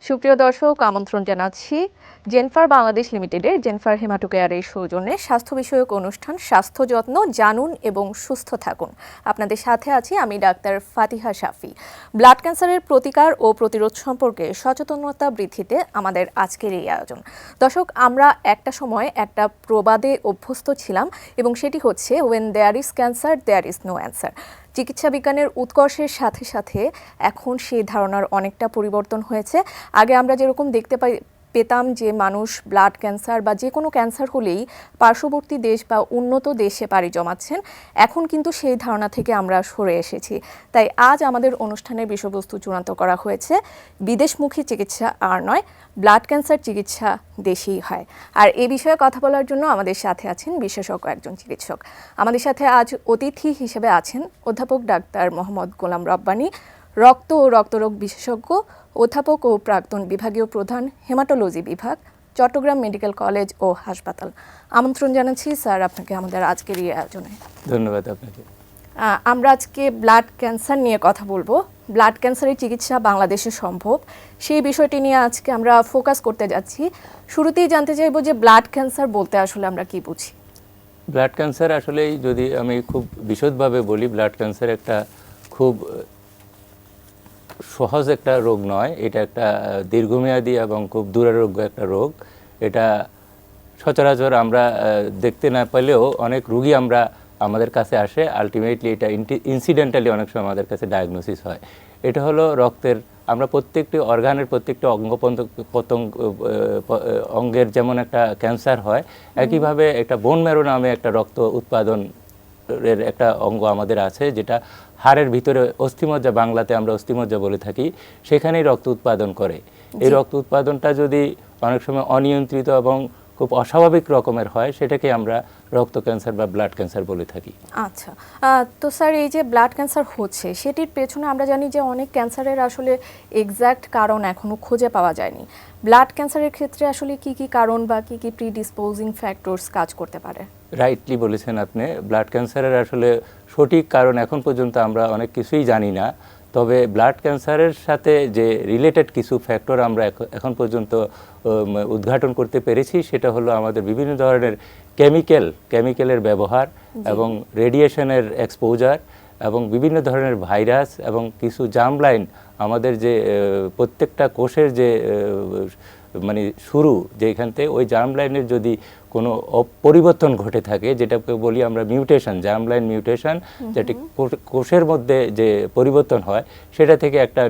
সুপ্রিয় দর্শক, আমন্ত্রণ জানাচ্ছি জেনফার বাংলাদেশ লিমিটেডের জেনফার হেমাটোকেয়ারের সৌজন্যে স্বাস্থ্য বিষয়ক অনুষ্ঠান স্বাস্থ্য যত্ন জানুন এবং সুস্থ থাকুন। আপনাদের সাথে আছি আমি ডাক্তার ফাতিহা শাফি। ব্লাড ক্যান্সারের প্রতিকার ও প্রতিরোধ সম্পর্কে সচেতনতা বৃদ্ধিতে আমাদের আজকের এই আয়োজন। দর্শক, আমরা একটা সময় একটা প্রবাদে অভ্যস্ত ছিলাম এবং সেটি হচ্ছে when there is cancer there is no answer. চিকিৎসা বিজ্ঞানের উৎকর্ষের সাথে সাথে এখন সেই ধারণার অনেকটা পরিবর্তন হয়েছে। আগে আমরা যেরকম দেখতে পেতাম যে মানুষ ব্লাড ক্যান্সার বা যে কোনো ক্যান্সার হলেই পার্শ্ববর্তী দেশ বা উন্নত দেশে পাড়ি জমাচ্ছেন, এখন কিন্তু সেই ধারণা থেকে আমরা সরে এসেছি। তাই আজ আমাদের অনুষ্ঠানের বিষয়বস্তু চূড়ান্ত করা হয়েছে বিদেশমুখী চিকিৎসা আর নয়, ব্লাড ক্যান্সার চিকিৎসা দেশেই হয়। আর এ বিষয়ে কথা বলার জন্য আমাদের সাথে আছেন বিশেষজ্ঞ একজন চিকিৎসক। আমাদের সাথে আজ অতিথি হিসেবে আছেন অধ্যাপক ডাক্তার মোহাম্মদ গোলাম রব্বানী, রক্ত ও রক্তরোগ বিশেষজ্ঞ, অধ্যাপক ও প্রাক্তন বিভাগীয় প্রধান, হেমাটোলজি বিভাগ, চট্টগ্রাম মেডিকেল কলেজ ও হাসপাতাল। আমন্ত্রণ জানাচ্ছি স্যার আপনাকে আমাদের আজকের এই আয়োজনে। ধন্যবাদ আপনাকে। আমরা আজকে ব্লাড ক্যান্সার নিয়ে কথা বলবো। ব্লাড ক্যান্সারের চিকিৎসা বাংলাদেশে সম্ভব, সেই বিষয়টি নিয়ে আজকে আমরা ফোকাস করতে যাচ্ছি। শুরুতেই জানতে চাইবো যে ব্লাড ক্যান্সার বলতে আসলে আমরা কি বুঝি? ব্লাড ক্যান্সার আসলেই যদি আমি খুব বিশদভাবে বলি, ব্লাড ক্যান্সার একটা খুব সহজ একটা রোগ নয়। এটা একটা দীর্ঘমেয়াদী এবং খুব দুরারোগ্য একটা রোগ। এটা সচরাচর আমরা দেখতে না পেলেও অনেক রোগী আমাদের কাছে আসে। আলটিমেটলি এটা ইনসিডেন্টালি অনেক সময় আমাদের কাছে ডায়াগনোসিস হয়। এটা হলো রক্তের, আমরা প্রত্যেকটি অর্গানের প্রত্যেকটি অঙ্গের যেমন একটা ক্যান্সার হয়, একইভাবে একটা বোন ম্যারো নামে একটা রক্ত উৎপাদনের একটা অঙ্গ আমাদের আছে, যেটা হাড়ের ভিতরে অস্থিমজ্জা, বাংলাতে আমরা অস্থিমজ্জা বলে থাকি, সেখানেই রক্ত উৎপাদন করে। এই রক্ত উৎপাদনটা যদি অনেক সময় অনিয়ন্ত্রিত এবং খুব অস্বাভাবিক রকমের হয়, সেটাকে আমরা রক্ত ক্যান্সার বা ব্লাড ক্যান্সার বলে থাকি। আচ্ছা, তো স্যার এই যে ব্লাড ক্যান্সার হচ্ছে, সেটির পেছনে আমরা জানি যে অনেক ক্যান্সারের আসলে এক্স্যাক্ট কারণ এখনো খুঁজে পাওয়া যায়নি। ব্লাড ক্যান্সারের ক্ষেত্রে আসলে কি কি কারণ বা কি কি প্রিডিসপোজিং ফ্যাক্টরস কাজ করতে পারে? রাইটলি বলেছেন আপনি। ব্লাড ক্যান্সারের আসলে সঠিক কারণ এখন পর্যন্ত আমরা অনেক কিছুই জানি না। তবে ব্লাড ক্যান্সারের সাথে যে রিলেটেড কিছু ফ্যাক্টর আমরা এখন পর্যন্ত উদ্ঘাটন করতে পেরেছি, সেটা হলো আমাদের বিভিন্ন ধরনের কেমিক্যালের ব্যবহার এবং রেডিয়েশনের এক্সপোজার এবং বিভিন্ন ধরনের ভাইরাস এবং কিছু জার্ম লাইন, আমাদের যে প্রত্যেকটা কোষের যে মানে শুরু যেখান থেকে, ওই জার্ম লাইনের যদি কোনো পরিবর্তন ঘটে থাকে, যেটাকে বলি আমরা মিউটেশন, জার্ম লাইন মিউটেশন, যেটি কোষের মধ্যে যে পরিবর্তন হয়, সেটা থেকে একটা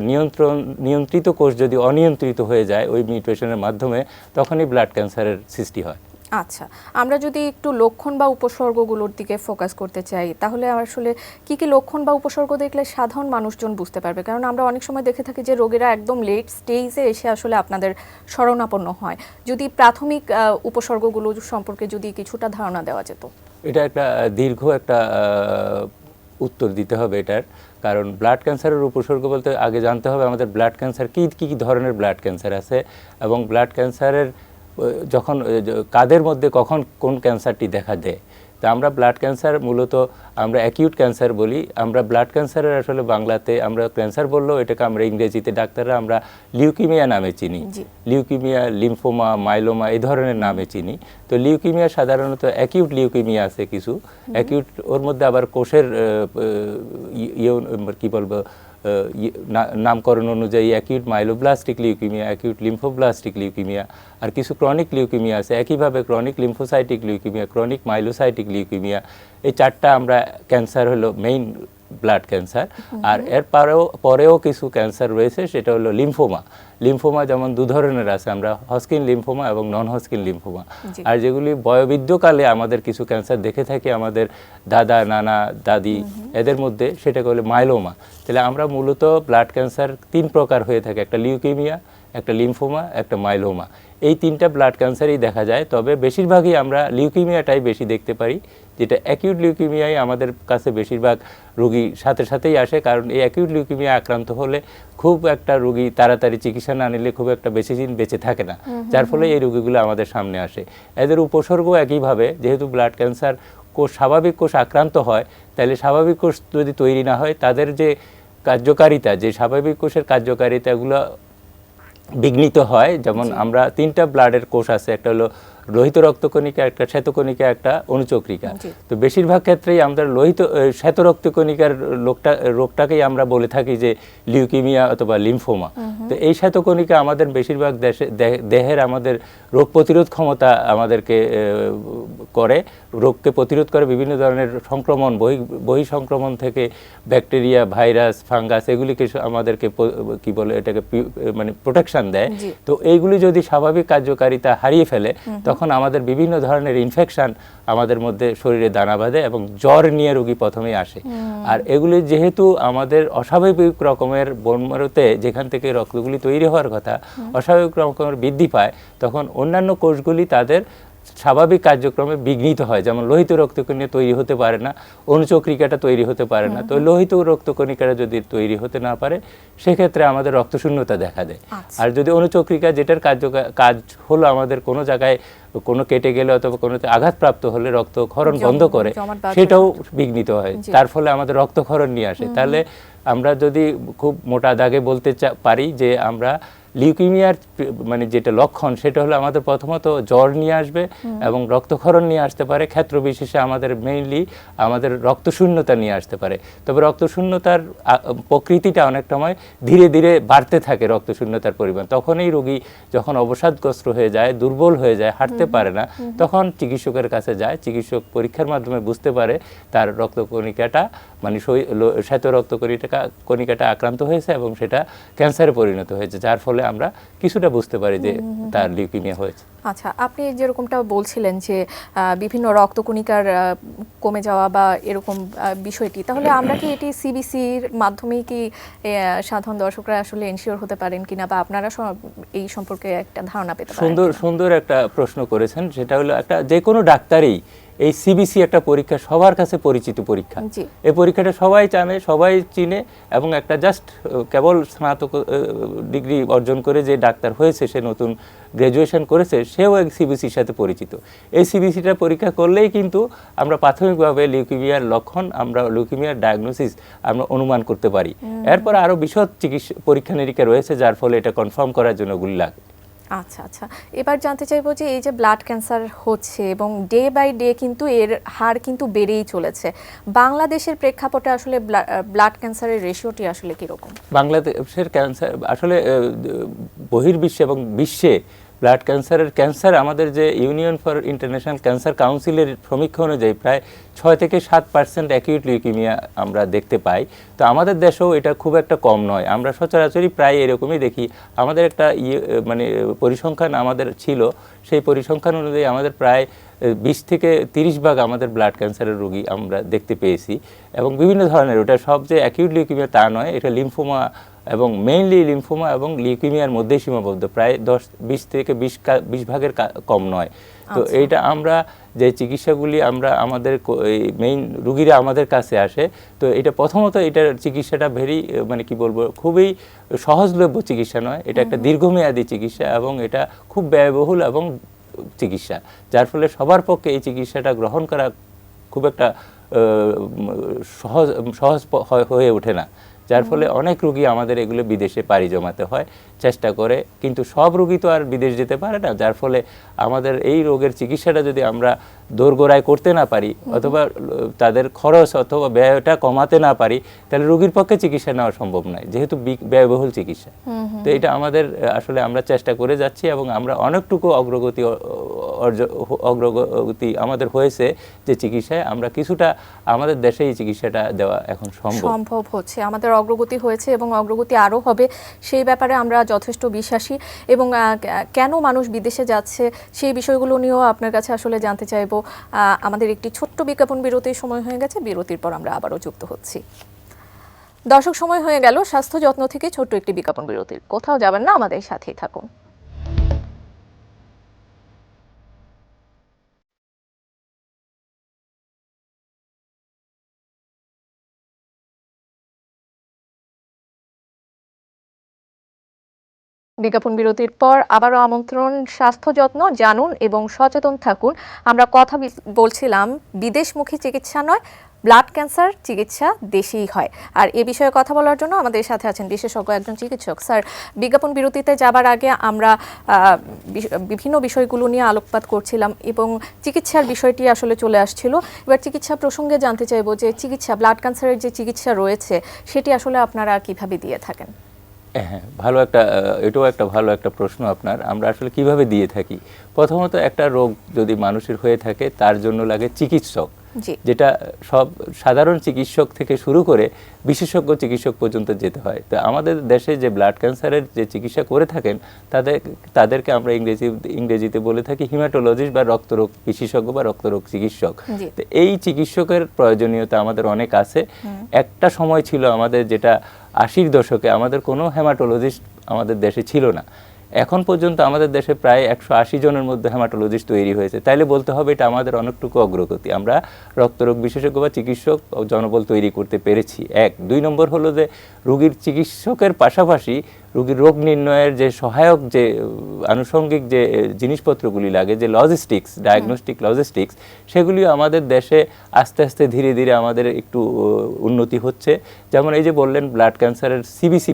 নিয়ন্ত্রিত কোষ যদি অনিয়ন্ত্রিত হয়ে যায় ওই মিউটেশনের মাধ্যমে, তখনই ব্লাড ক্যান্সারের সৃষ্টি হয়। আচ্ছা, আমরা যদি একটু লক্ষণ বা উপসর্গগুলোর দিকে ফোকাস করতে চাই, তাহলে আসলে কি কি লক্ষণ বা উপসর্গ দেখলে সাধারণ মানুষজন বুঝতে পারবে? কারণ আমরা অনেক সময় দেখে থাকি যে রোগীরা একদম লেট স্টেজে এসে আসলে আপনাদের শরণাপন্ন হয়। যদি প্রাথমিক উপসর্গগুলো সম্পর্কে যদি কিছুটা ধারণা দেওয়া যেত। এটা একটা দীর্ঘ একটা উত্তর দিতে হবে এটার, কারণ ব্লাড ক্যান্সারের উপসর্গ বলতে আগে জানতে হবে আমাদের ব্লাড ক্যান্সার কী ধরনের ব্লাড ক্যান্সার আছে, এবং ব্লাড ক্যান্সারের যখন কাদের মধ্যে কখন কোন ক্যান্সারটি দেখা দেয়। তো আমরা ব্লাড ক্যান্সার মূলত আমরা অ্যাকিউট ক্যান্সার বলি। আমরা ব্লাড ক্যান্সারের আসলে বাংলাতে আমরা ক্যান্সার বললেও এটাকে আমরা ইংরেজিতে ডাক্তাররা আমরা লিউকিমিয়া নামে চিনি। লিউকিমিয়া, লিম্ফোমা, মাইলোমা এই ধরনের নামে চিনি। তো লিউকিমিয়া সাধারণত অ্যাকিউট লিউকিমিয়া আছে কিছু অ্যাকিউট, ওর মধ্যে আবার কোষের কী বলবো নামকরণ অনুযায়ী acute myeloblastic leukaemia, acute lymphoblastic leukaemia, আর কিছু ক্রনিক লিউকিমিয়া আছে। একইভাবে chronic lymphocytic leukaemia, chronic myelocytic leukaemia, এই চারটা আমরা ক্যান্সার হলো মেইন ব্লাড ক্যান্সার। আর এর পরেও কিছু ক্যান্সার রয়েছে, সেটা হলো লিম্ফোমা। লিম্ফোমা যেমন দু ধরনের আছে, আমরা হস্কিন লিম্ফোমা এবং নন হস্কিন লিম্ফোমা। আর যেগুলি বয়োবৃদ্ধকালে আমাদের কিছু ক্যান্সার দেখে থাকি আমাদের দাদা, নানা, দাদি, এদের মধ্যে, সেটাকে বলে মাইলোমা। তাহলে আমরা মূলত ব্লাড ক্যান্সার তিন প্রকার হয়ে থাকে, একটা লিউকিমিয়া, একটা লিম্ফোমা, একটা মাইলোমা। এই তিনটা ব্লাড ক্যান্সারই দেখা যায়। তবে বেশিরভাগই আমরা লিউকিমিয়াটাই বেশি দেখতে পারি, যেটা অ্যাকিউট লিউকিমিয়াই আমাদের কাছে বেশিরভাগ রোগী সাথে সাথেই আসে। কারণ এই অ্যাকিউট লিউকিমিয়া আক্রান্ত হলে খুব একটা রোগী তাড়াতাড়ি চিকিৎসা না নিলে খুব একটা বেশি দিন বেঁচে থাকে না, যার ফলে এই রোগীগুলো আমাদের সামনে আসে। এদের উপসর্গ একইভাবে, যেহেতু ব্লাড ক্যান্সার কোষ, স্বাভাবিক কোষ আক্রান্ত হয়, তাহলে স্বাভাবিক কোষ যদি তৈরি না হয়, তাদের যে কার্যকারিতা, যে স্বাভাবিক কোষের কার্যকারিতাগুলো বিঘ্নিত হয়। যেমন আমরা 3টা ব্লাডের কোষ আছে, একটা হলো লোহিত রক্তকণিকা, একটা শ্বেতকণিকা, একটা অনুচক্রিকা। তো বেশিরভাগ ক্ষেত্রেই আমরা লোহিত শ্বেত রক্তকণিকার রোগটাকেই আমরা বলে থাকি যে লিউকিমিয়া অথবা লিম্ফোমা। তো এই শ্বেতকণিকা আমাদের বেশিরভাগ দেহের আমাদের রোগ প্রতিরোধ ক্ষমতা আমাদেরকে করে, রোগকে প্রতিরোধ করে বিভিন্ন ধরনের সংক্রমণ, বহি সংক্রমণ থেকে ব্যাকটেরিয়া, ভাইরাস, ফাঙ্গাস এগুলিকে আমাদেরকে কি বলে এটাকে মানে প্রোটেকশন দেয়। তো এইগুলি যদি স্বাভাবিক কার্যকারিতা হারিয়ে ফেলে তখন আমাদের বিভিন্ন ধরনের ইনফেকশন আমাদের মধ্যে শরীরে দানা বাঁধে এবং জ্বর নিয়ে রোগী প্রথমেই আসে। আর এগুলি যেহেতু আমাদের অস্বাভাবিক রকমের বোন ম্যারোতে যেখান থেকে রক্তগুলি তৈরি হওয়ার কথা অস্বাভাবিক রকমের বৃদ্ধি পায়, তখন অন্যান্য কোষগুলি তাদের স্বাভাবিক কার্যক্রমে বিঘ্নিত হয়। যেমন লোহিত রক্তকণিকা তৈরি হতে পারে না, অনুচক্রিকাটা তৈরি হতে পারে না। তো লোহিত রক্তকণিকাটা যদি তৈরি হতে না পারে সেক্ষেত্রে আমাদের রক্তশূন্যতা দেখা দেয়। আর যদি অনুচক্রিকা, যেটার কাজ হলো আমাদের কোনো জায়গায় কোনো কেটে গেলে অথবা কোনোতে আঘাতপ্রাপ্ত হলে রক্তক্ষরণ বন্ধ করে, সেটাও বিঘ্নিত হয়, তার ফলে আমাদের রক্তক্ষরণ নিয়ে আসে। তাহলে আমরা যদি খুব মোটা দাগে বলতে পারি যে আমরা লিউকিমিয়ার মানে যেটা লক্ষণ সেটা হলো আমাদের প্রথমত জ্বর নিয়ে আসবে এবং রক্তক্ষরণ নিয়ে আসতে পারে, ক্ষেত্র বিশেষে আমাদের মেইনলি আমাদের রক্তশূন্যতা নিয়ে আসতে পারে। তবে রক্তশূন্যতার প্রকৃতিটা অনেক সময় ধীরে ধীরে বাড়তে থাকে, রক্তশূন্যতার পরিমাণ। তখন এই রোগী যখন অবসাদগ্রস্ত হয়ে যায়, দুর্বল হয়ে যায়, হাঁটতে পারে না, তখন চিকিৎসকের কাছে যায়। চিকিৎসক পরীক্ষার মাধ্যমে বুঝতে পারে তার রক্তকণিকাটা মানে শ্বেত রক্তকণিকাটা আক্রান্ত হয়েছে এবং সেটা ক্যান্সারে পরিণত হয়েছে, যার ফলে আমরা কিছুটা বুঝতে পারি যে তার লিউকিমিয়া হয়েছে। আচ্ছা, আপনি যেরকমটা বলছিলেন যে বিভিন্ন রক্তকণিকার কমে যাওয়া বা এরকম বিষয়টি, তাহলে আমরা কি এটি সিবিসির মাধ্যমেই কি সাধারণ দর্শকরা আসলে এনশিওর হতে পারেন কিনা, বা আপনারা এই সম্পর্কে একটা ধারণা পেতে পারেন? সুন্দর একটা প্রশ্ন করেছেন। সেটা হলো একটা যে কোনো ডাক্তারই এই সিবিসি একটা পরীক্ষা সবার কাছে পরিচিত পরীক্ষা। এই পরীক্ষাটা সবাই জানে, সবাই চিনে এবং একটা জাস্ট কেবল স্নাতক ডিগ্রি অর্জন করে যে ডাক্তার হয়েছে, সে নতুন গ্র্যাজুয়েশন করেছে, সেও এক সিবিসির সাথে পরিচিত। এই সিবিসিটা পরীক্ষা করলেই কিন্তু আমরা প্রাথমিকভাবে লিউকিমিয়ার লক্ষণ, আমরা লিউকিমিয়ার ডায়াগনোসিস আমরা অনুমান করতে পারি। এরপর আরও বিশদ চিকিৎসা পরীক্ষা নিরীক্ষা রয়েছে যার ফলে এটা কনফার্ম করার জন্য ওগুলি লাগে। আচ্ছা আচ্ছা, এবার জানতে চাইবো যে এই যে ব্লাড ক্যান্সার হচ্ছে এবং ডে বাই ডে কিন্তু এর হার কিন্তু বেড়েই চলেছে, বাংলাদেশের প্রেক্ষাপটে আসলে ব্লাড ক্যান্সারের রেশিওটি আসলে কীরকম? বাংলাদেশের ক্যান্সার আসলে বহির্বিশ্বে এবং বিশ্বে ব্লাড ক্যান্সার আমাদের যে ইউনিয়ন ফর ইন্টারন্যাশনাল ক্যান্সার কাউন্সিলের সমীক্ষা অনুযায়ী প্রায় 6 থেকে 7% অ্যাকিউট লিউকিমিয়া আমরা দেখতে পাই। তো আমাদের দেশেও এটা খুব একটা কম নয়, আমরা সচরাচরই প্রায় এরকমই দেখি। আমাদের একটা মানে পরিসংখ্যান আমাদের ছিল, সেই পরিসংখ্যান অনুযায়ী আমাদের প্রায় 20 থেকে 30 ভাগ আমাদের ব্লাড ক্যান্সারের রোগী আমরা দেখতে পেয়েছি। এবং বিভিন্ন ধরনের, ওটা সব যে অ্যাকিউট লিউকিমিয়া তা নয়, এটা লিম্ফোমা এবং মেইনলি লিম্ফোমা এবং লিউকিমিয়ার মধ্যেই সীমাবদ্ধ, প্রায় 20 থেকে 20 ভাগের কম নয়। তো এইটা আমরা যে চিকিৎসাগুলি আমরা আমাদের মেইন রুগীরা আমাদের কাছে আসে, তো এটা প্রথমত এটার চিকিৎসাটা মানে কি বলবো, খুবই সহজলভ্য চিকিৎসা নয়, এটা একটা দীর্ঘমেয়াদী চিকিৎসা এবং এটা খুব ব্যয়বহুল এবং চিকিৎসা, যার ফলে সবার পক্ষে এই চিকিৎসাটা গ্রহণ করা খুব একটা সহজ হয়ে ওঠে না, যার ফলে অনেক রোগী আমাদের এগুলো বিদেশে পাড়ি জমাতে হয়, চেষ্টা করে, কিন্তু সব রোগী তো আর বিদেশ যেতে পারে না। যার ফলে আমাদের এই রোগের চিকিৎসাটা যদি আমরা দোরগোড়ায় করতে না পারি অথবা তাদের খরচ অথবা ব্যয়টা কমাতে না পারি, তাহলে রোগীর পক্ষে চিকিৎসা নেওয়া সম্ভব নয়, যেহেতু ব্যয়বহুল চিকিৎসা। তো এটা আমাদের আসলে আমরা চেষ্টা করে যাচ্ছি এবং আমরা অনেকটুকু অগ্রগতি আমাদের হয়েছে যে চিকিৎসায় আমরা কিছুটা আমাদের দেশে এই চিকিৎসাটা দেওয়া এখন সম্ভব হচ্ছে, আমাদের অগ্রগতি হয়েছে এবং অগ্রগতি আরও হবে, সেই ব্যাপারে আমরা যথেষ্ট বিশ্বাসী। এবং কেন মানুষ বিদেশে যাচ্ছে সেই বিষয়গুলো নিয়েও আপনার কাছে আসলে জানতে চাইবো। আমাদের একটি ছোট্ট বিজ্ঞাপন বিরতির সময় হয়ে গেছে, বিরতির পর আমরা আবারও যুক্ত হচ্ছি। দর্শক, সময় হয়ে গেল স্বাস্থ্য যত্ন থেকে ছোট্ট একটি বিজ্ঞাপন বিরতির, কোথাও যাবেন না, আমাদের সাথেই থাকুন। বিজ্ঞাপন বিরতির পর আবারও আমন্ত্রণ, স্বাস্থ্য যত্ন জানুন এবং সচেতন থাকুন। আমরা কথা বলছিলাম বিদেশমুখী চিকিৎসা নয়, ব্লাড ক্যান্সার চিকিৎসা দেশেই হয়। আর এ বিষয়ে কথা বলার জন্য আমাদের সাথে আছেন বিশেষজ্ঞ একজন চিকিৎসক। স্যার, বিজ্ঞাপন বিরতিতে যাবার আগে আমরা বিভিন্ন বিষয়গুলো নিয়ে আলোকপাত করছিলাম এবং চিকিৎসার বিষয়টি আসলে চলে আসছিল। এবার চিকিৎসা প্রসঙ্গে জানতে চাইবো যে চিকিৎসা, ব্লাড ক্যান্সারের যে চিকিৎসা রয়েছে সেটি আসলে আপনারা কিভাবে দিয়ে থাকেন? হ্যাঁ, এটাও একটা ভালো একটা প্রশ্ন আপনার। আমরা আসলে কিভাবে দিয়ে থাকি, প্রথমত একটা রোগ যদি মানুষের হয়ে থাকে তার জন্য লাগে চিকিৎসক, যেটা সব সাধারণ চিকিৎসক থেকে শুরু করে বিশেষজ্ঞ চিকিৎসক পর্যন্ত যেতে হয়। তো আমাদের দেশে যে ব্লাড ক্যান্সারের যে চিকিৎসা করে থাকেন তাদেরকে আমরা ইংরেজিতে বলে থাকি হিমাটোলজিস্ট বা রক্তরোগ বিশেষজ্ঞ বা রক্তরোগ চিকিৎসক। তো এই চিকিৎসকের প্রয়োজনীয়তা আমাদের অনেক আছে। একটা সময় ছিল আমাদের, যেটা 80-র দশকে, আমাদের কোনো হেমাটোলজিস্ট আমাদের দেশে ছিল না। এখন পর্যন্ত আমাদের দেশে প্রায় 180 জনের মধ্যে হেমাটোলজিস্ট তৈরি হয়েছে। তাইলে বলতে হবে এটা আমাদের অনেকটুকু অগ্রগতি। আমরা রক্তরোগ বিশেষজ্ঞ বা চিকিৎসক জনবল তৈরি করতে পেরেছি। 1 2 নম্বর হলো যে রোগীর চিকিৎসকের পাশাপাশি রোগীর রোগ নির্ণয়ের যে সহায়ক যে আনুষঙ্গিক যে জিনিসপত্রগুলি লাগে, যে লজিস্টিক্স, ডায়াগনস্টিক লজিস্টিক্স, সেগুলিও আমাদের দেশে আস্তে আস্তে ধীরে ধীরে আমাদের একটু উন্নতি হচ্ছে। যেমন এই যে বললেন ব্লাড ক্যান্সারের সিবিসি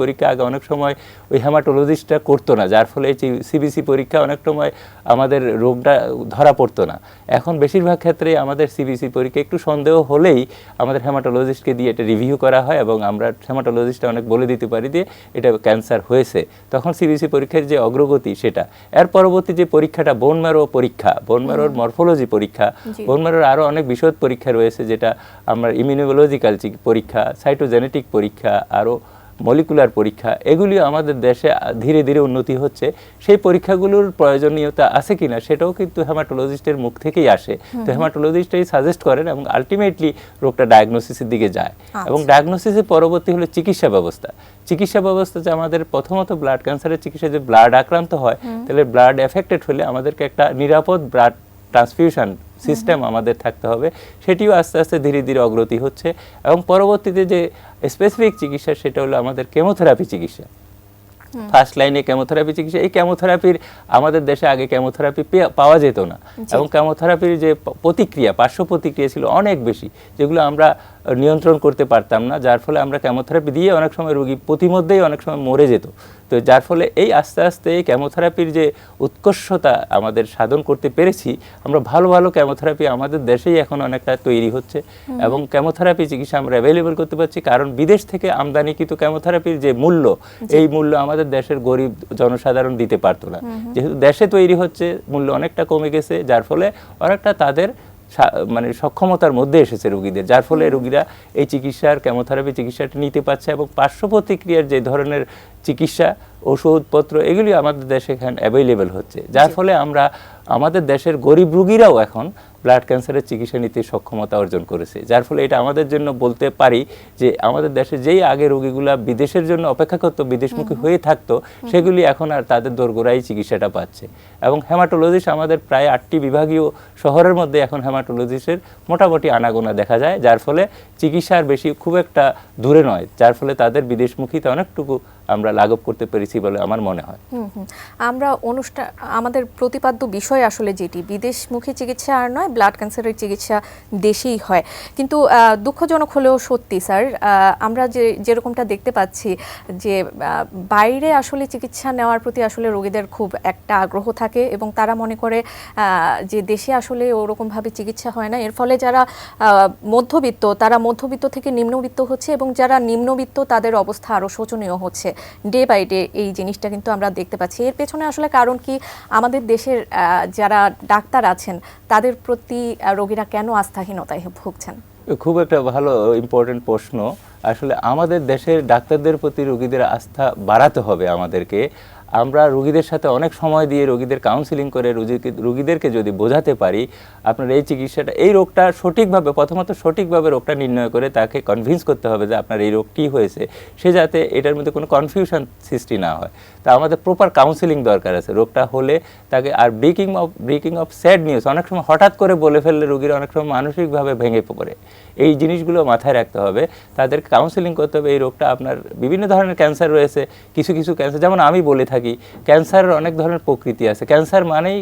পরীক্ষা আগে অনেক সময় ওই হেমাটোলজিস্টটা করতো না, যার ফলে এই সিবিসি পরীক্ষা অনেক সময় আমাদের রোগটা ধরা পড়তো না। এখন বেশিরভাগ ক্ষেত্রেই আমাদের সিবিসি পরীক্ষা একটু সন্দেহ হলেই আমাদের হেমাটোলজিস্টকে দিয়ে এটা রিভিউ করা হয় এবং আমরা হেমাটোলজিস্টটা অনেক বলে দিতে পারি যে এটা ক্যান্সার হয়েছে। তখন সিবিসি পরীক্ষার যে অগ্রগতি সেটা। এর পরবর্তী যে পরীক্ষাটা বোন ম্যারো পরীক্ষা, বোন ম্যারোর মরফোলজি পরীক্ষা, বোন ম্যারোর আরও অনেক বিশদ পরীক্ষা রয়েছে, যেটা আমরা ইমিউনোলজিক্যাল পরীক্ষা, সাইটোজেনেটিক পরীক্ষা, আরও মলিকুলার পরীক্ষা, এগুলিও আমাদের দেশে ধীরে ধীরে উন্নতি হচ্ছে। সেই পরীক্ষাগুলোর প্রয়োজনীয়তা আছে কিনা সেটাও কিন্তু হেমাটোলজিস্টের মুখ থেকেই আসে। তো হেমাটোলজিস্টই সাজেস্ট করেন এবং আলটিমেটলি রোগটা ডায়াগনোসিসের দিকে যায়। এবং ডায়াগনোসিসের পরবর্তী হলো চিকিৎসা ব্যবস্থা যে আমাদের প্রথমত ব্লাড ক্যান্সারের চিকিৎসা, যে ব্লাড আক্রান্ত হয় তাহলে ব্লাড এফেক্টেড হলে আমাদেরকে একটা নিরাপদ ব্লাড ট্রান্সফিউশন সিস্টেম আমাদের থাকতে হবে। সেটিও আস্তে আস্তে ধীরে ধীরে অগ্রগতি হচ্ছে। এবং পরবর্তীতে যে স্পেসিফিক চিকিৎসা সেটা হলো আমাদের কেমোথেরাপি চিকিৎসা, ফার্স্ট লাইনে কেমোথেরাপি চিকিৎসা। এই কেমোথেরাপির আমাদের দেশে আগে কেমোথেরাপি পাওয়া যেত না এবং কেমোথেরাপির যে পার্শ্ব প্রতিক্রিয়া ছিল অনেক বেশি, যেগুলো আমরা নিয়ন্ত্রণ করতে পারতাম না, যার ফলে আমরা কেমোথেরাপি দিয়ে অনেক সময় রোগী প্রতিমধ্যেই অনেক সময় মরে যেত। তো যার ফলে এই আস্তে আস্তে এই কেমোথেরাপির যে উৎকর্ষতা আমাদের সাধন করতে পেরেছি, আমরা ভালো ভালো কেমোথেরাপি আমাদের দেশেই এখন অনেকটা তৈরি হচ্ছে এবং কেমোথেরাপি চিকিৎসা আমরা অ্যাভেলেবল করতে পারছি। কারণ বিদেশ থেকে আমদানিকৃত কেমোথেরাপির যে মূল্য, এই মূল্য আমাদের দেশের গরিব জনসাধারণ দিতে পারতো না। যেহেতু দেশে তৈরি হচ্ছে, মূল্য অনেকটা কমে গেছে, যার ফলে অনেকটা তাদের মানে সক্ষমতার মধ্যে এসেছে রোগীদের, যার ফলে রোগীরা এই কেমোথেরাপি চিকিৎসাটা নিতে পারছে এবং পার্শ্ব প্রতিক্রিয়ার যে ধরনের চিকিৎসা, ওষুধপত্র, এগুলি আমাদের দেশে এখানে অ্যাভেলেবেল হচ্ছে। যার ফলে আমাদের দেশের গরিব রোগীরাও এখন ব্লাড ক্যান্সারের চিকিৎসা নিতে সক্ষমতা অর্জন করেছে। যার ফলে এটা আমাদের জন্য বলতে পারি যে আমাদের দেশে যেই আগে রোগীগুলা বিদেশের জন্য অপেক্ষা করতো, বিদেশমুখী হয়ে থাকতো, সেগুলি এখন আর তাদের দোরগোড়ায় চিকিৎসাটা পাচ্ছে। এবং হেমাটোলজিস্ট আমাদের প্রায় 8টি বিভাগীয় শহরের মধ্যে এখন হেমাটোলজিস্টের মোটামুটি আনাগোনা দেখা যায়, যার ফলে চিকিৎসার বেশি খুব একটা দূরে নয়, যার ফলে তাদের বিদেশমুখীতে অনেকটুকু আমরা লাঘব করতে পেরেছি বলে আমার মনে হয়। আমরা আমাদের প্রতিপাদ্য বিষয় আসলে যেটি বিদেশমুখী চিকিৎসা আর নয়, ব্লাড ক্যান্সারের চিকিৎসা দেশেই হয়। কিন্তু দুঃখজনক হলেও সত্যি স্যার, আমরা যেরকমটা দেখতে পাচ্ছি যে বাইরে আসলে চিকিৎসা নেওয়ার প্রতি আসলে রোগীদের খুব একটা আগ্রহ থাকে এবং তারা মনে করে যে দেশে আসলে ওরকমভাবে চিকিৎসা হয় না। এর ফলে যারা মধ্যবিত্ত, তারা মধ্যবিত্ত থেকে নিম্নবিত্ত হচ্ছে এবং যারা নিম্নবিত্ত তাদের অবস্থা আরও শোচনীয় হচ্ছে। ডে বাই ডে এই জিনিসটা কিন্তু আমরা দেখতে পাচ্ছি। এর পেছনে আসলে কারণ কি? আমাদের দেশের যারা ডাক্তার আছেন তাদের প্রতি রোগীরা কেন আস্থাহীনতায় ভুগছেন? খুব একটা ভালো ইম্পর্টেন্ট প্রশ্ন। আসলে আমাদের দেশের ডাক্তারদের প্রতি রোগীদের আস্থা বাড়াতে হবে আমাদেরকে। আমরা রোগীদের সাথে অনেক সময় দিয়ে রোগীদের কাউন্সিলিং করে রোগীদেরকে যদি বোঝাতে পারি আপনার এই চিকিৎসাটা, এই রোগটা সঠিকভাবে রোগটা নির্ণয় করে তাকে কনভিন্স করতে হবে যে আপনার এই রোগ কী হয়েছে, সে যাতে এটার মধ্যে কোনো কনফিউশন সৃষ্টি না হয়। তো তা আমাদের প্রপার কাউন্সিলিং দরকার আছে রোগটা হলে তাকে। আর ব্রেকিং অফ স্যাড নিউজ অনেক সময় হঠাৎ করে বলে ফেললে রোগীরা অনেক সময় মানসিকভাবে ভেঙে পড়ে, এই জিনিসগুলো মাথায় রাখতে হবে, তাদেরকে কাউন্সিলিং করতে হবে। এই রোগটা আপনার বিভিন্ন ধরনের ক্যান্সার রয়েছে, কিছু কিছু ক্যান্সার যেমন আমি বলে থাকি ক্যান্সারের অনেক ধরনের প্রকৃতি আছে। ক্যান্সার মানেই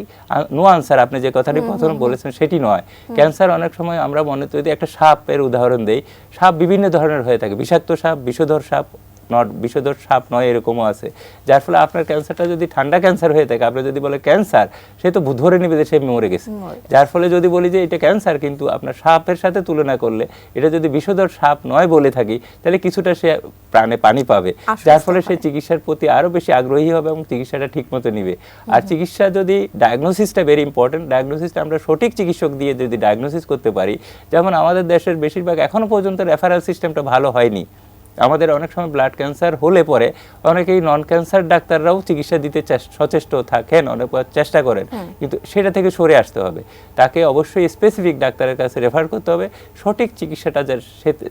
নো আনসার, আপনি যে কথাটি প্রথমে বলেছেন সেটি নয়। ক্যান্সার অনেক সময় আমরা যদি একটা সাপের উদাহরণ দেই, সাপ বিভিন্ন ধরনের হয়ে থাকে, বিষাক্ত সাপ, বিষধর সাপ, বিষধর সাপ নয় এরকমও আছে, যার ফলে আপনার ক্যান্সারটা যদি ঠান্ডা ক্যান্সার হয়ে থাকে, আপনি যদি বলে ক্যান্সার, সে তো ধরে নেবে যে সে মরে গেছে। যার ফলে যদি বলি যে এটা ক্যান্সার, কিন্তু আপনার সাপের সাথে তুলনা করলে এটা যদি বিষধর সাপ নয় বলে থাকি, তাহলে কিছুটা সে প্রাণে পানি পাবে, যার ফলে সে চিকিৎসার প্রতি আরো বেশি আগ্রহী হবে এবং চিকিৎসাটা ঠিক মতো নিবে। আর চিকিৎসা যদি ডায়াগনোসিসটা ভেরি ইম্পর্টেন্ট, ডায়াগনোসিসটা আমরা সঠিক চিকিৎসক দিয়ে যদি ডায়াগনোসিস করতে পারি, যেমন আমাদের দেশের বেশিরভাগ এখনো পর্যন্ত রেফারেল সিস্টেমটা ভালো হয়নি। আমাদের অনেক সময় ব্লাড ক্যান্সার হলে পরে অনেকেই নন ক্যান্সার ডাক্তাররাও চিকিৎসা দিতে সচেষ্ট থাকেন, অনেক চেষ্টা করেন, কিন্তু সেটা থেকে সরে আসতে হবে। তাকে অবশ্যই স্পেসিফিক ডাক্তারের কাছে রেফার করতে হবে, সঠিক চিকিৎসাটা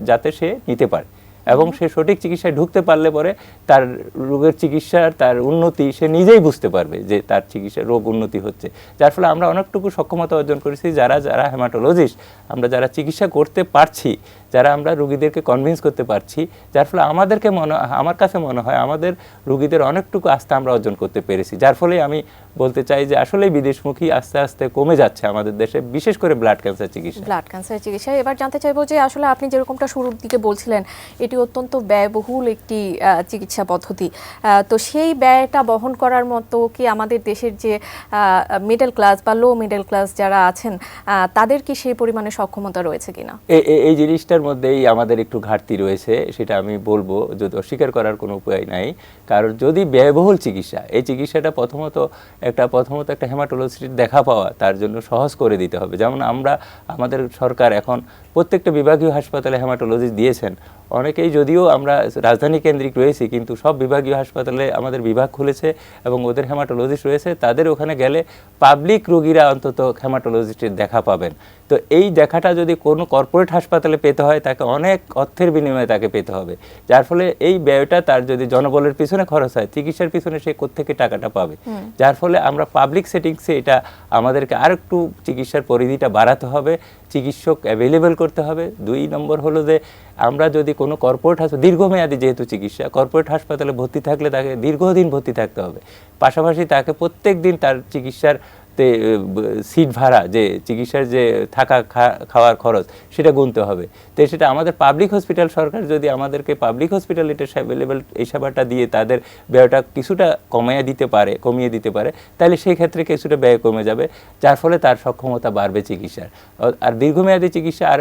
যাতে সে নিতে পারে, এবং সে সঠিক চিকিৎসায় ঢুকতে পারলে পরে তার রোগের চিকিৎসার তার উন্নতি সে নিজেই বুঝতে পারবে যে তার চিকিৎসা রোগ উন্নতি হচ্ছে। যার ফলে আমরা অনেকটুকু সক্ষমতা অর্জন করেছি, যারা হেমাটোলজিস্ট, আমরা যারা চিকিৎসা করতে পারছি, যারা আমরা রোগীদেরকে কনভিন্স করতে পারছি, যার ফলে আমার কাছে মনে হয় আমাদের রোগীদের অনেকটুকু আস্থা আমরা অর্জন করতে পেরেছি। যার ফলে আমি বলতে চাই যে আসলেই বিদেশমুখী আস্তে আস্তে কমে যাচ্ছে আমাদের দেশে, বিশেষ করে ব্লাড ক্যান্সার চিকিৎসা। এবার জানতে চাইবো যে আসলে আপনি যেরকমটা শুরুর দিকে বলছিলেন, এটি অত্যন্ত ব্যয়বহুল একটি চিকিৎসা পদ্ধতি, তো সেই ব্যয়টা বহন করার মতো কি আমাদের দেশের যে মিডল ক্লাস বা লো মিডল ক্লাস যারা আছেন তাদের কি সেই পরিমাণে সক্ষমতা রয়েছে কিনা? এই জিনিসটার মধ্যেই আমাদের একটু ঘাটতি রয়েছে, সেটা আমি বলবো, যদি অস্বীকার করার কোনো উপায় নাই। কারণ যদি ব্যয়বহুল চিকিৎসা, এই চিকিৎসাটা প্রথমত একটা হেমাটোলজিস্ট দেখা পাওয়া তার জন্য সহজ করে দিতে হবে। যেমন আমাদের সরকার এখন প্রত্যেকটা বিভাগীয় হাসপাতালে হেমাটোলজিস্ট দিয়েছেন। অনেকেই যদিও আমরা রাজধানী কেন্দ্রিক রয়েছি, কিন্তু সব বিভাগীয় হাসপাতালে আমাদের বিভাগ খুলেছে এবং ওদের হেমাটোলজিস্ট রয়েছে, তাদের ওখানে গেলে পাবলিক রোগীরা অন্তত হেমাটোলজিস্টের দেখা পাবেন। তো এই দেখাটা যদি কোনো কর্পোরেট হাসপাতালে পেতে হয়, তাকে অনেক অর্থের বিনিময়ে তাকে পেতে হবে, যার ফলে এই ব্যয়টা তার যদি জনবলের পিছনে খরচ হয়, চিকিৎসার পিছনে সে কোত্থেকে টাকাটা পাবে। যার ফলে আমরা পাবলিক সেটিংসে এটা আমাদেরকে আর একটু চিকিৎসার পরিধিটা বাড়াতে হবে, চিকিৎসক অ্যাভেলেবেল করতে হবে। 2 নম্বর হলো যে আমরা যদি কোনো কর্পোরেট হাসপাতাল, দীর্ঘমেয়াদী যেহেতু চিকিৎসা, কর্পোরেট হাসপাতালে ভর্তি থাকলে তাকে দীর্ঘদিন ভর্তি থাকতে হবে, পাশাপাশি তাকে প্রত্যেক দিন তার চিকিৎসার সিট ভাড়া, যে চিকিৎসার যে থাকা খাওয়ার খরচ, সেটা গুনতে হবে। তো সেটা আমাদের পাবলিক হসপিটাল, সরকার যদি আমাদেরকে পাবলিক হসপিটাল এটা অ্যাভেলেবেল এই সেবাটা দিয়ে তাদের ব্যয়টা কিছুটা কমিয়ে দিতে পারে, তাহলে সেই ক্ষেত্রে কিছুটা ব্যয় কমে যাবে, যার ফলে তার সক্ষমতা বাড়বে চিকিৎসার। আর দীর্ঘমেয়াদী চিকিৎসা, আর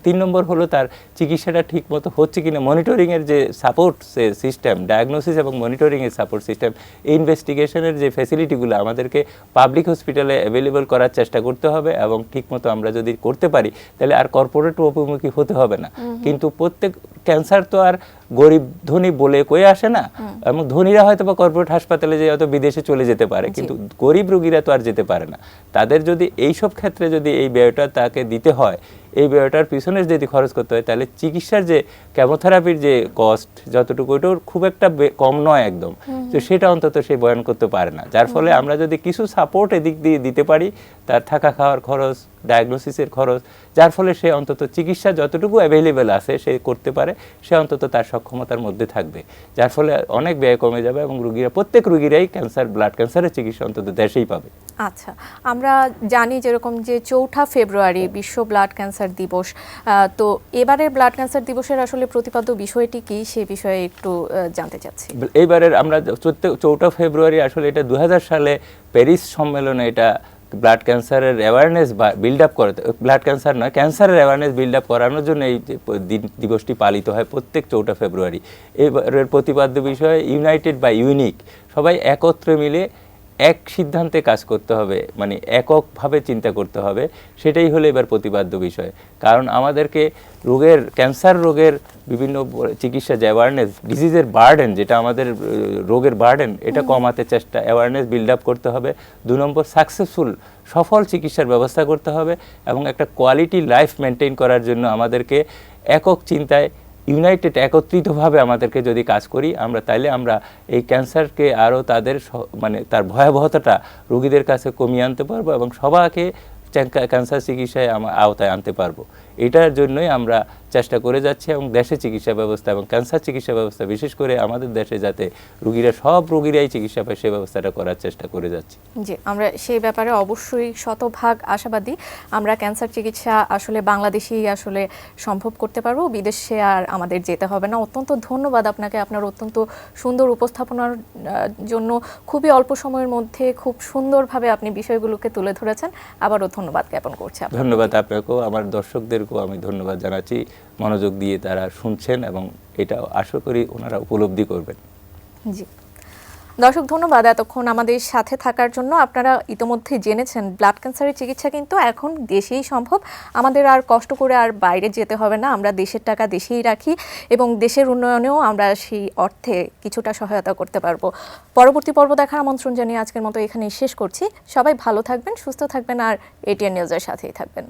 3 নম্বর হলো তার চিকিৎসাটা ঠিক মতো হচ্ছে কিনা, মনিটরিংয়ের যে সাপোর্ট সিস্টেম, ডায়াগনোসিস এবং মনিটরিংয়ের সাপোর্ট সিস্টেম, এই ইনভেস্টিগেশনের যে ফ্যাসিলিটিগুলো আমাদেরকে পাবলিক হসপিটালে অ্যাভেলেবল করার চেষ্টা করতে হবে, এবং ঠিকমতো আমরা যদি করতে পারি তাহলে আর কর্পোরেট অভিমুখী হতে হবে না। কিন্তু প্রত্যেক ক্যান্সার তো আর গরিব ধনী বলে কয়ে আসে না, এবং ধনীরা হয়তো বা কর্পোরেট হাসপাতালে যে হয়তো বিদেশে চলে যেতে পারে, কিন্তু গরিব রোগীরা তো আর যেতে পারে না। তাদের যদি এইসব ক্ষেত্রে যদি এই ব্যয়টা তাকে দিতে হয়, এই ব্যয়টার পিছনে যদি খরচ করতে হয়, তাহলে চিকিৎসার যে কেমোথেরাপির যে কস্ট যতটুকু, ওইটাও খুব একটা কম নয় একদম, তো সেটা অন্তত সে বহন করতে পারে না। যার ফলে আমরা যদি কিছু সাপোর্ট এদিক দিয়ে দিতে পারি, তার থাকা খাওয়ার খরচ, ডায়াগনোসিসের খরচ, যার ফলে সে অন্তত চিকিৎসা যতটুকু অ্যাভেলেবেল আছে সে করতে পারে, সে অন্তত তার সক্ষমতার মধ্যে থাকবে, যার ফলে অনেক ব্যয় কমে যাবে এবং প্রত্যেক রোগীরাই ব্লাড ক্যান্সারের চিকিৎসা অন্তত দেশেই পাবে। আচ্ছা, আমরা জানি যেরকম যে 4 ফেব্রুয়ারি বিশ্ব ব্লাড ক্যান্সার দিবস, তো এবারের ব্লাড ক্যান্সার দিবসের আসলে প্রতিপাদ্য বিষয়টি কি, সে বিষয়ে একটু জানতে চাচ্ছি। এইবারের আমরা 4 ফেব্রুয়ারি আসলে এটা 2000 সালে প্যারিস সম্মেলনে এটা ব্লাড ক্যান্সারের অ্যাওয়ারনেস বিল্ড আপ করে, ব্লাড ক্যান্সার নয়, ক্যান্সারের অ্যাওয়ারনেস বিল্ড আপ করানোর জন্য এই দিবসটি পালিত হয় প্রত্যেক 4 ফেব্রুয়ারি। এবারের প্রতিপাদ্য বিষয় ইউনাইটেড বাই ইউনিক, সবাই একত্রে মিলে এক সিদ্ধান্তে কাজ করতে হবে, মানে এককভাবে চিন্তা করতে হবে, সেটাই হলো এবার প্রতিপাদ্য বিষয়। কারণ আমাদেরকে ক্যান্সার রোগের বিভিন্ন চিকিৎসা যে অ্যাওয়ারনেস, ডিজিজের বার্ডেন, যেটা আমাদের রোগের বার্ডেন, এটা কমাতে চেষ্টা, অ্যাওয়ারনেস বিল্ড আপ করতে হবে। 2 নম্বর সফল চিকিৎসার ব্যবস্থা করতে হবে, এবং একটা কোয়ালিটি লাইফ মেনটেন করার জন্য আমাদেরকে একক চিন্তায় ইউনাইটেড একত্রিতভাবে আমাদেরকে যদি কাজ করি আমরা, তাইলে আমরা এই ক্যান্সারকে আরও তাদের মানে তার ভয়াবহতাটা রোগীদের কাছে কমিয়ে আনতে পারবো এবং সবাইকে ক্যান্সার চিকিৎসায় আওতায় আনতে পারবো। এটার জন্যই আমরা চেষ্টা করে যাচ্ছি এবং দেশে চিকিৎসা ব্যবস্থা এবং ক্যান্সার চিকিৎসা ব্যবস্থা বিশেষ করে আমাদের দেশে যাতে সব রোগীরাই চিকিৎসা পায় সেই ব্যবস্থাটা করার চেষ্টা করে যাচ্ছি। জি, আমরা সেই ব্যাপারে অবশ্যই শতভাগ আশাবাদী। আমরা ক্যান্সার চিকিৎসা আসলে বাংলাদেশেই আসলে সম্ভব করতে পারবো, বিদেশে আর আমাদের যেতে হবে না। অত্যন্ত ধন্যবাদ আপনাকে, আপনার অত্যন্ত সুন্দর উপস্থাপনার জন্য। খুবই অল্প সময়ের মধ্যে খুব সুন্দরভাবে আপনি বিষয়গুলোকে তুলে ধরেছেন। আবারও ধন্যবাদ জ্ঞাপন করছি। ধন্যবাদ আপনাকেও, আমার দর্শকদেরকেও আমি ধন্যবাদ জানাচ্ছি। মনোযোগ দিয়ে তারা শুনছেন এবং এটা আশা করি ওনারা উপলব্ধি করবেন। জি দর্শক, ধন্যবাদ এতক্ষণ আমাদের সাথে থাকার জন্য। আপনারা ইতোমধ্যে জেনেছেন ব্লাড ক্যান্সারের চিকিৎসা কিন্তু এখন দেশেই সম্ভব। আমাদের আর কষ্ট করে আর বাইরে যেতে হবে না। আমরা দেশের টাকা দেশেই রাখি এবং দেশের উন্নয়নেও আমরা সেই অর্থে কিছুটা সহায়তা করতে পারবো। পরবর্তী পর্ব দেখার আমন্ত্রণ জানিয়ে আজকের মতো এখানেই শেষ করছি। সবাই ভালো থাকবেন, সুস্থ থাকবেন আর এটিএন নিউজের সাথেই থাকবেন।